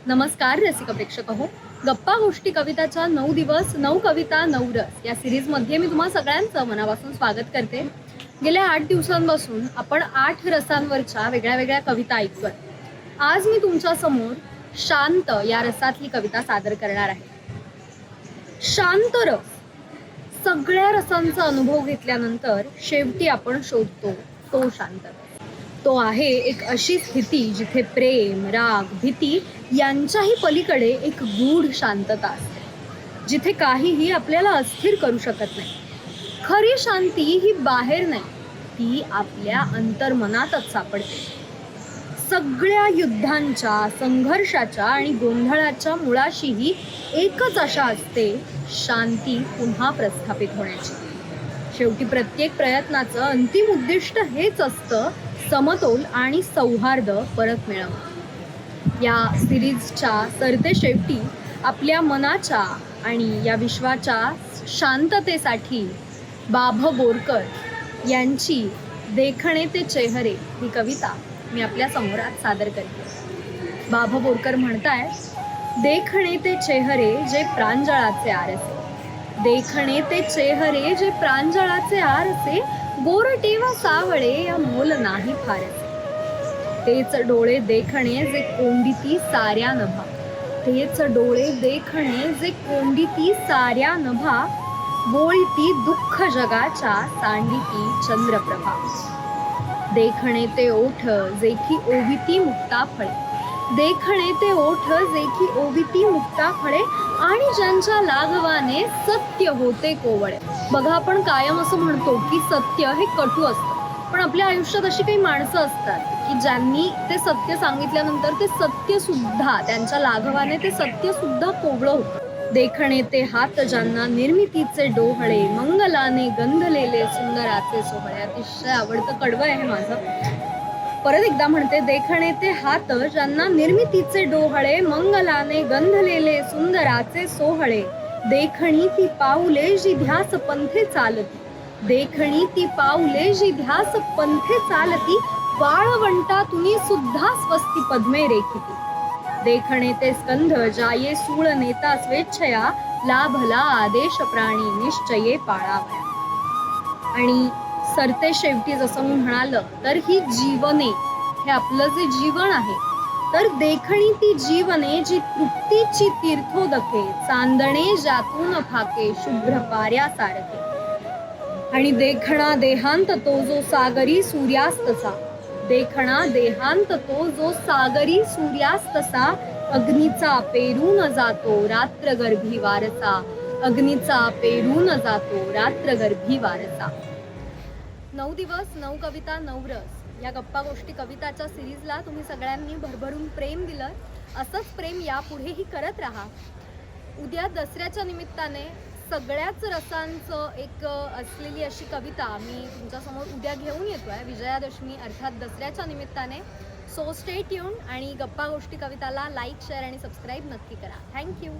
नमस्कार रसिक प्रेक्षक हो. गप्पा गोष्टी कविताच्या 9 दिवस 9 कविता 9 रस या सिरीजमध्ये मी तुम्हा सगळ्यांचं मनापासून स्वागत करते. गेल्या 8 दिवसांपासून आपण 8 रसांवरच्या वेगळ्या वेगळ्या कविता ऐकतोय. आज मी तुमच्या समोर शांत या रसातली कविता सादर करणार आहे. शांत रस. सगळ्या रसांचा अनुभव घेतल्यानंतर शेवटी आपण शोधतो तो शांत रस. तो आहे एक अशी स्थिती जिथे प्रेम, राग, भीती यांच्याही पलीकडे एक गूढ शांतता असते, जिथे काहीही आपल्याला अस्थिर करू शकत नाही. खरी शांती ही बाहेर नाही, ती आपल्या अंतर्मनातच सापडते. सगळ्या युद्धांच्या, संघर्षाच्या आणि गोंधळाच्या मुळाशीही एकच आशा असते, शांती पुन्हा प्रस्थापित होण्याची. शेवटी प्रत्येक प्रयत्नाचं अंतिम उद्दिष्ट हेच असतं, समतोल आणि सौहार्द परत मिळवणं. या सिरीजच्या सरतेशेवटी आपल्या मनाच्या आणि या विश्वाच्या शांततेसाठी बाभ बोरकर यांची देखणे ते चेहरे ही कविता मी आपल्या समोरात सादर करते. बाभ बोरकर म्हणताय, देखणे ते चेहरे जे प्रांजळाचे आरसे, देखणे ते चेहरे जे प्रांजळाचे आरसे, गोरटे व सावळे या मोल नाही फारसे. तेच डोळे देखणे जे कोंडिती साऱ्या नभा, तेच डोळे देखणे जे कोंडिती साऱ्या नभा, बोळीती दुःख जगाच्या सांडिती चंद्रप्रभा. देखणे ते ओठ जेकी ओविती मुक्ता फळे, देखणे ते ओठ जेकी ओविती मुक्ता फळे, आणि ज्यांच्या लाघवाने सत्य होते कोवळे. बघा, आपण कायम असं म्हणतो की सत्य हे कटू असतं, पण आपल्या आयुष्यात अशी काही माणसं असतात की ज्यांनी ते सत्य सांगितल्यानंतर ते सत्य सुद्धा, त्यांच्या लाघवाने ते सत्य सुद्धा कोवळं होतं. देखणे ते हात ज्यांना निर्मितीचे डोहळे, मंगलाने गंधलेले सुंदराचे सोहळे. अतिशय आवडतं कडवं आहे माझं. परत एकदा म्हणते, देखणे ते हात ज्यांना निर्मितीचे डोहळे, मंगलाने गंधलेले सुंदराचे सोहळे, देखणी ती पाऊले जी ध्यास पंथे चालती, देखणी ती पाऊले जी ध्यास पंथे चालती, वाळवंटातुनी सुद्धा स्वस्ती पद्मे रेखिती. देखणे ते स्कंध जाये सूळ नेता स्वेच्छया, लाभला आदेश प्राणी निश्चये पाळावया. आणि सरते शेवटी जसं मी म्हणालं, तर ही जीवने, हे आपलं जे जीवन आहे, तर देखणी ती जीवने जी तृप्तीची तीर्थोदके, चांदणे ज्यातून फाके शुभ्र पाऱ्यासारखे. आणि देखणा देहांत तो जो सागरी सूर्यास्तसा, देखणा देहांत तो जो सागरी सूर्यास्तसा, अग्नीचा पेरून जातो रात्रगर्भी वारसा, अग्नीचा पेरून जातो रात्रगर्भी वारसा. 9 दिवस 9 कविता 9 रस या गप्पा गोष्टी कविताच्या सिरीजला तुम्ही सगळ्यांनी भरभरून प्रेम दिलं. असंच प्रेम यापुढेही करत राहा. उद्या दसऱ्याच्या निमित्ताने सगळ्याच रसांचं एक असलेली अशी कविता मी तुमच्यासमोर उद्या घेऊन येतोय, विजयादशमी अर्थात दसऱ्याच्या निमित्ताने. सो स्टे ट्यून आणि गप्पा गोष्टी कविताला लाईक, शेअर आणि सबस्क्राईब नक्की करा. थँक्यू.